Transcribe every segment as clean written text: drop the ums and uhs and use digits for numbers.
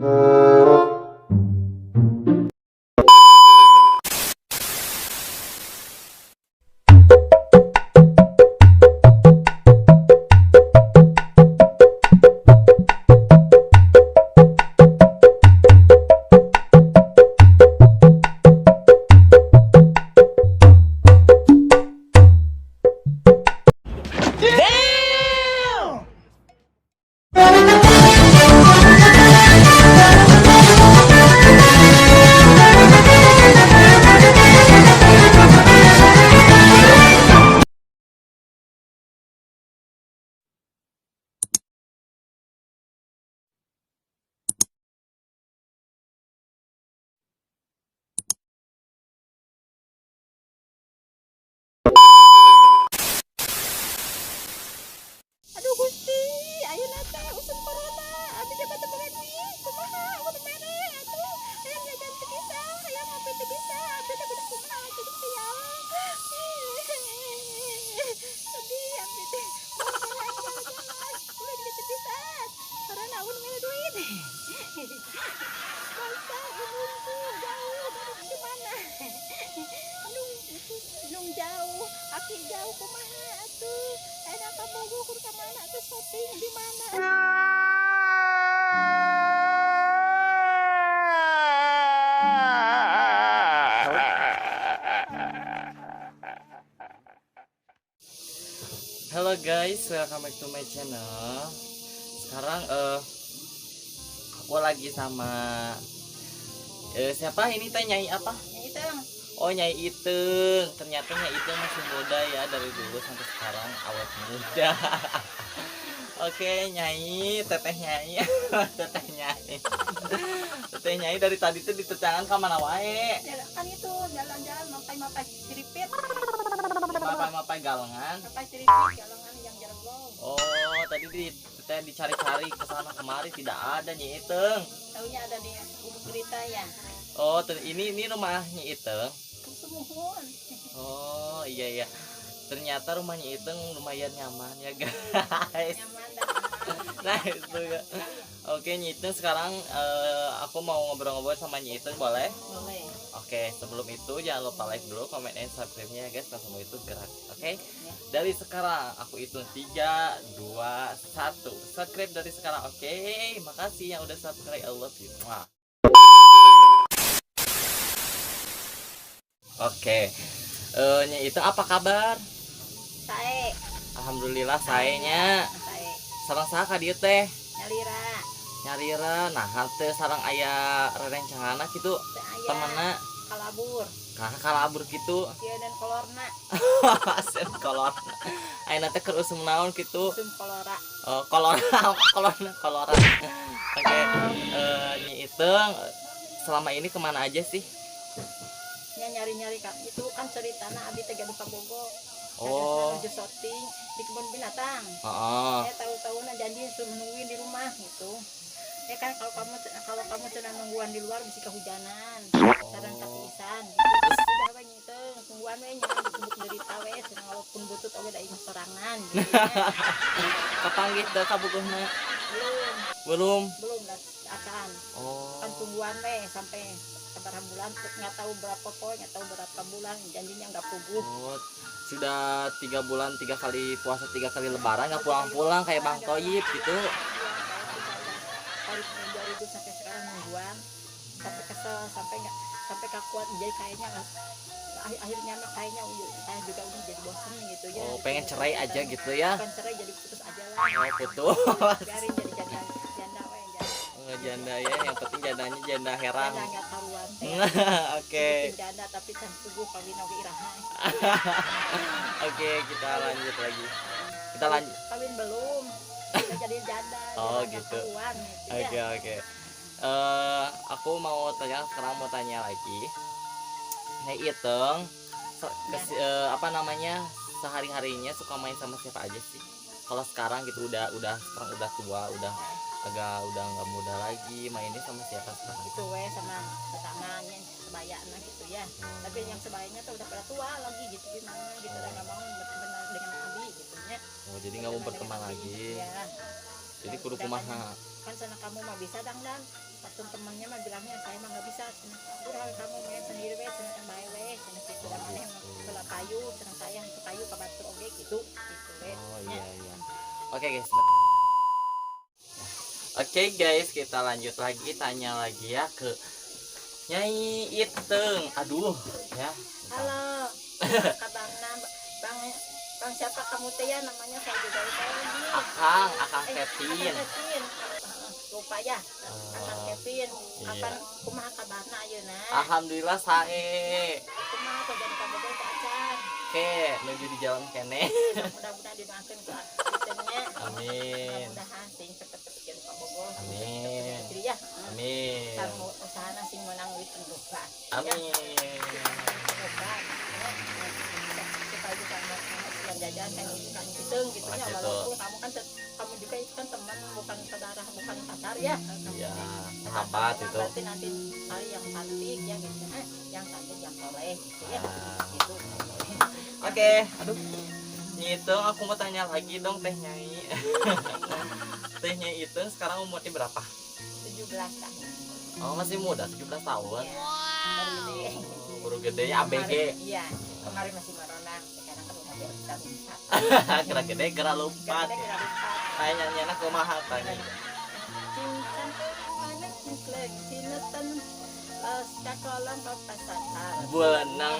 Aduh Gusti, ayo nata usum corona. Abi dapat temukan wi, kumaha awak mere atuh. Hayang jajan teu bisa, hayang ngopi teu bisa. Abi teh kudu kumaha atuh Gusti ya Allah. Sedih abi teh. Udah gitu bisa. Corona ulun mere duit. Masa menunggu jauh dari di mana? Nung jauh, aki jauh kumaha atuh. Ada kamu gugur ke mana tuh shopping di mana? Halo guys, welcome back to my channel. Sekarang aku lagi sama siapa ini teh, Nyai apa? Nyai Iteng. Oh, Nyai Iteng. Ternyata Nyai Iteng masih muda ya, dari dulu sampai sekarang awet muda. Oke, Nyai, teteh Nyai. Teteh Nyai. Teteh Nyai dari tadi tuh ditecangan ke mana wae? Kan itu jalan-jalan mapai-mapai siripit. Mapai-mapai galengan. Mapai siripit galangan yang jarblong. Oh, tadi teteh dicari-cari ke sana kemari tidak ada Nyai Iteng. Taunya ada di Bukit Berita ya. Oh, ini rumahnya Iteng. Semuhun. Oh, iya. Ternyata rumahnya Iteng lumayan nyaman ya guys. Nyaman dan aman. Nah itu ya. Oke, Nyi Iteng, sekarang aku mau ngobrol-ngobrol sama Nyi Iteng, boleh? Boleh. Oke, sebelum itu jangan lupa like dulu, comment, dan subscribe-nya ya guys. Langsung itu gerak. Oke. Ya. Dari sekarang aku hitung 3, 2, 1. Subscribe dari sekarang. Oke. Makasih yang udah subscribe. I love you. Mwah. Oke. Nyi Iteng, apa kabar? Sae. Alhamdulillah saenya. Sae. Sarang saha ka dieu teh? Nyalira. Nyarira. Nah, teu sarang aya rerencangana kitu Teu aya. temenna Kalabur. kalabur kitu. Sia dan kolorna. Sen kolor. Ayeuna teh keur usum naon kitu. Sum kolora. Oh, kolora. Oke. Nyi Iteng, selama ini kemana aja sih? Ya nyari-nyari kan itu kan ceritana abi teh gaduh ka Bogor. Oh. Menuju syuting di kebun binatang. Heeh. Tahu-tahu janji suruh nungguin di rumah gitu. Kan kalau kamu sedang nungguan di luar bisa kehujanan. Saran katisan gitu. Udah apa gitu, nungguan we nya disebut derita we sedang walaupun butut oge da imah sorangan gitu. Kapan gitu kabukuhna? Belum Belum. lah acan. Oh. Kan tungguan we sampai berapa bulan nggak tahu berapa poin, nggak tahu berapa bulan janjinya nggak puguh. Oh, sudah 3 bulan 3 kali puasa 3 kali lebaran nggak pulang-pulang kayak Bang Toyib gitu. Dari 2000 sampai sekarang nungguan sampai kesel sampai gak kuat jadi kayaknya akhirnya mah kayaknya saya juga udah jadi bosan gitu ya. Oh, pengen cerai aja gitu ya. Pengen cerai jadi putus aja lah. Oh, putus. Biarin jadi janda we Janda ya, yang penting jandanya janda herang. janda nggak karuan teh. Oke. Janda tapi can puguh kawin oge iraha. Oke, kita lanjut lagi. Kita lanjut. Kawin belum. Kita jadi janda. Oh, janda nggak gitu. karuan, gitu ya. Oke. Aku mau tanya lagi. Nyai Iteng, apa namanya, sehari-harinya suka main sama siapa aja sih? Kalau sekarang gitu sekarang udah tua, udah nggak muda lagi, mainnya sama siapa sekarang? Itu we sama tetangganya sebayanya gitu ya. Tapi yang sebayanya tuh udah pada tua lagi gitu gimana gitu dan nggak mau berteman dengan abi gitu ya. Oh, jadi nggak mau berteman lagi. Ya. Jadi kudu kumaha? Kan sana kamu mah bisa dangdan Pas temannya mah bilangnya saya mah nggak bisa, udah kamu main sendiri weh, cenah yang bae weh, cenah gitu dan aneh bela kayu, cenah saya itu kayu ka batur oge gitu weh. Oh iya iya. Oke guys. Oke guys, kita lanjut lagi, tanya lagi ya ke Nyai Iteng. Aduh ya. Halo, kabarnya bang siapa kamu teh ya, namanya saya juga lupa lagi. Akang Kevin. Lupa ya, Akang Kevin. Iya. Kumaha kabarna ayeuna? Alhamdulillah sae. Kumaha teh jadi kabogoh teh acan. Oke, menuju di jalan kene. Mudah-mudahan didoakeun ku Itengnya. Amin. Mudah-mudahan sing cepet-cepet jadi kabogoh. Amin. Jadi ya. Amin. Sareng usahana sing menang duit pendoba. Amin. Supaya bisa yang jajan kan Iteng gitu ya, gitu. walaupun kamu kan kamu juga itu kan teman, bukan saudara, bukan pacar ya. Ya, sahabat itu. Berarti nanti cari yang cantik ya gitu, yang cantik yang soleh gitu ya. Ah. Gitu. Oke, aduh. Itu aku mau tanya lagi dong Teh Nyai. Teh Nyai itu sekarang umurnya berapa? 17 tahun. Oh, masih muda, 17 tahun. Ya, baru gede. Baru gede ya ABG. Iya, kemarin masih meronang, sekarang kan udah bisa rumpat. Kira gede kira lompat. Kira rumpat. Kayak nyanyi kumaha tanya. Cincan mana cinclek cinetan sekolah papasan. Bulanang.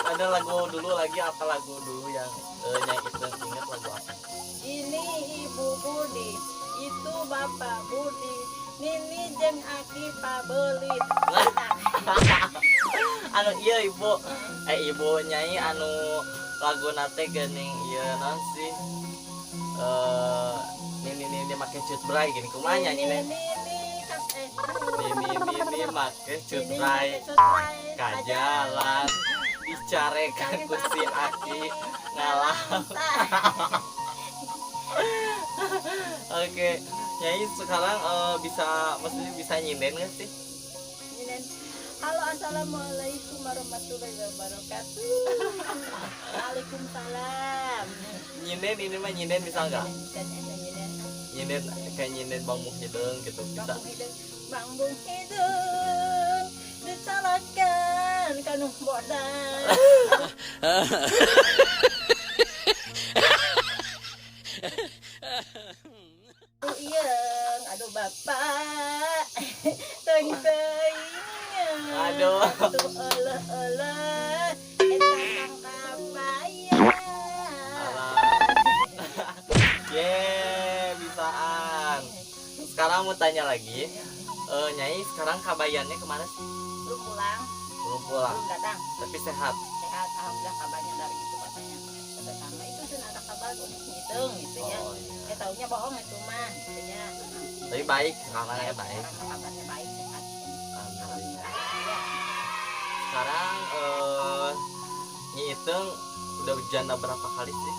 Ada lagu dulu lagi, apa lagu dulu yang Nyai itu ingat lagu apa? Ini Ibu Budi, itu Bapak Budi, Nini jeung Aki pabelit. Anu iya ibu, ibu Nyai anu lagu nate gening iya non sih ini make cut bray gini kumaha nyanyi nih ini make cut bray ka jalan dicarekan ku si Aki ngalah. Oke, Nyai sekarang maksudnya bisa nyinden nggak sih? Halo, assalamualaikum warahmatullahi wabarakatuh. Waalaikumsalam. Nyinden ini mah nyinden bisa nggak? Nyinen. Nyinden kayak nyinden Bang Muhyiddin gitu bisa. Bang Muhyiddin dicalakan kanu bodan. Aduh bapak, teng-tengnya. Aduh. Tuh olah-olah, etang kabayang. Bisaan. Sekarang mau tanya lagi, Nyai sekarang kabayannya kemana sih? Belum pulang, Belum pulang, belum datang. tapi sehat. Sehat, alhamdulillah kabarnya dari itu katanya. Pertama itu sudah ada kabar ngitung gitu ya. Oh, iya. Taunya bohong itu mah, gitu ya. Tapi baik, sekarang baik. Sekarang kabarnya baik, sehat. Alhamdulillah. Ya. Sekarang Nyi Iteng udah janda berapa kali sih?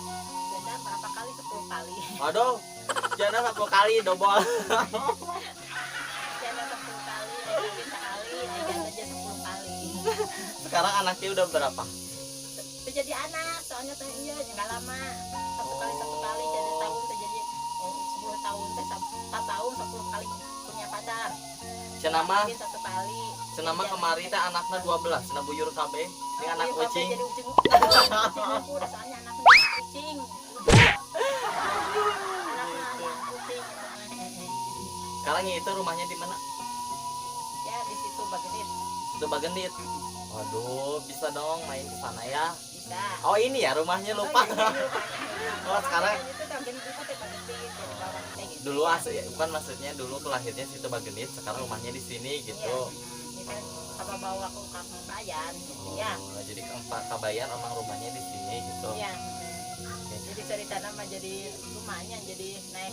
Janda berapa kali? 10 kali. Aduh, janda 10 kali double. Janda 10 kali, kawin sekali, janda aja 10 kali. Sekarang anaknya udah berapa? Itu jadi anak, soalnya tuh iya nggak lama. Satu kali jadi tahun tuh jadi 10 tahun teh 4 tahun 10 kali punya pacar. Cenama, Mungkin 1 kali. cenama kemarin teh anaknya 12, cenah buyur kabeh. Ini anak Iya, kucing. Jadi ucing udah soalnya anaknya kucing. Anaknya anak kucing. Sekarang Nyi Iteng rumahnya di mana? Ya di situ bagian Itu Bagendit. Waduh, bisa dong main ke sana ya. bisa. Oh, ini ya rumahnya lupa. Oh, sekarang itu kan gini itu teh bagian di bawah teh gitu. dulu asli bukan maksudnya dulu lahirnya situ Bagendit, sekarang rumahnya di sini gitu. Ini kan sama bawa ke Kampung Bayan gitu ya. Oh, jadi Kabayan emang rumahnya di sini gitu. Iya. Jadi cerita nama jadi rumahnya jadi naik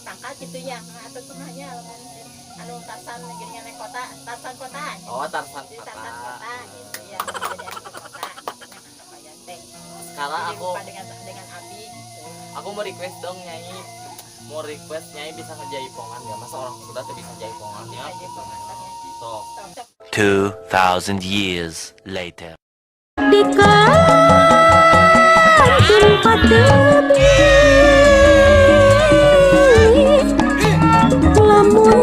tangkat gitu ya. Nah, atau rumahnya anu Tarsan gini naik kota, Tarsan kota. Oh, Tarsan Jadi kota. Tarsan kota gitu ya. Jadi anak kota gitu kan Kabayan teh. Sekarang Jadi aku lupa dengan Abi gitu. aku mau request dong Nyai. Mau request Nyai bisa ngejaipongan ya. Masa orang sudah tuh bisa jaipongan ya. Aja pengantarnya. Tuh. Cocok. 2,000 years later. Di tempat tepi lamun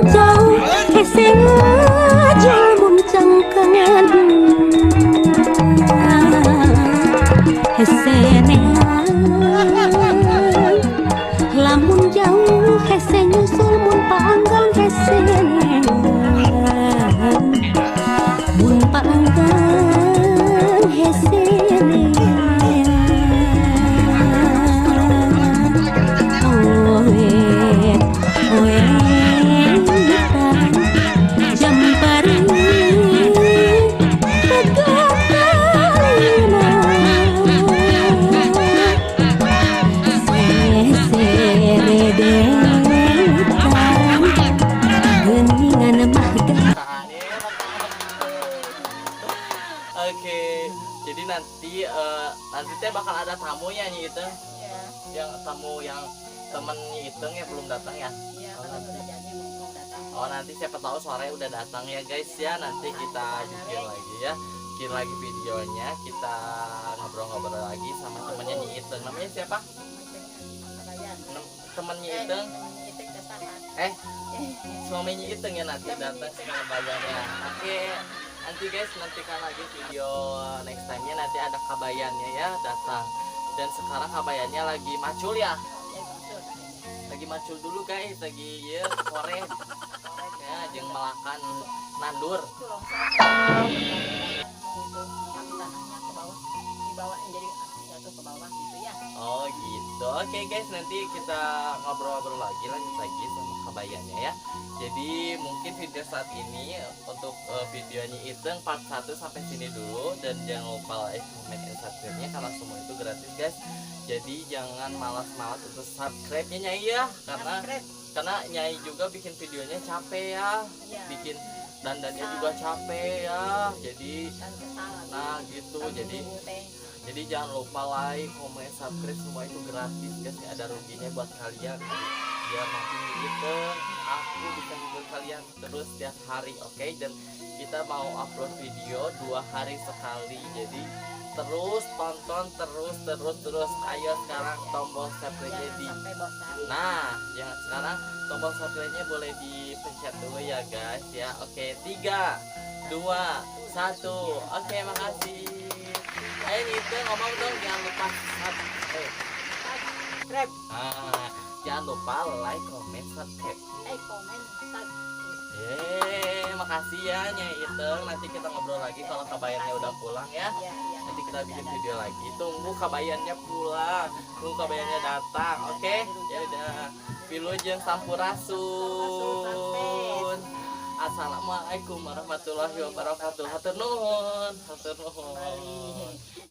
dengan mahga. Nah, ini oke, jadi nanti teh bakal ada tamunya nih itu, Iya. yang tamu yang temennya itu yang belum datang ya. Iya, kalau udah jadi mau datang. Oh nanti siapa tahu sore udah datang ya guys ya, nanti kita bikin lagi ya, bikin lagi videonya, kita ngobrol-ngobrol lagi sama temennya Nyi Iteng. Namanya siapa? Kabayan. Temennya Iteng? Itu kesahan. Suami Nyi Iteng ya nanti datang ke kabayannya. Oke, nanti guys nantikan lagi video next time-nya, nanti ada kabayannya ya datang. Dan sekarang kabayannya lagi macul ya, lagi macul dulu guys, lagi ya korek ya, jeung melakan nandur. Itu longsor. Itu tanahnya ke bawah, dibawa jadi jatuh ke bawah gitu ya. Oh gitu. Oke guys, nanti kita ngobrol-ngobrol lagi, lanjut lagi sama kabayannya ya. Jadi mungkin video saat ini untuk videonya Iteng part 1 sampai sini dulu, dan jangan lupa like, comment, dan subscribe-nya karena semua itu gratis guys. Jadi jangan malas-malas untuk subscribe-nya Nyai ya, karena Nyai juga bikin videonya capek ya, Iya. bikin dandannya juga capek ya. Jadi Dan kesal. nah gitu, jadi jangan lupa like, comment, subscribe, semua itu gratis guys, nggak ada ruginya buat kalian, biar nanti gitu aku bisa hibur kalian terus setiap hari, oke? Dan kita mau upload video 2 hari sekali, jadi terus tonton terus. Ayo sekarang tombol subscribe-nya di, Sampai bosan. nah yang sekarang tombol subscribe-nya boleh dipencet dulu ya guys ya. Oke, 3 2 1. Oke, makasih. Ayo nih Iteng, ngomong dong, jangan lupa subscribe. Jangan lupa like, comment, subscribe. Komen, Makasih ya Nyai Iteng. Nanti kita ngobrol lagi kalau kabayannya udah pulang ya. Iya. Nanti kita bikin video lagi. Tunggu kabayannya pulang, tunggu kabayannya datang. Oke? Ya udah. Wilujeng sampurasun. Assalamualaikum warahmatullahi wabarakatuh. Hatur nuhun. Bali.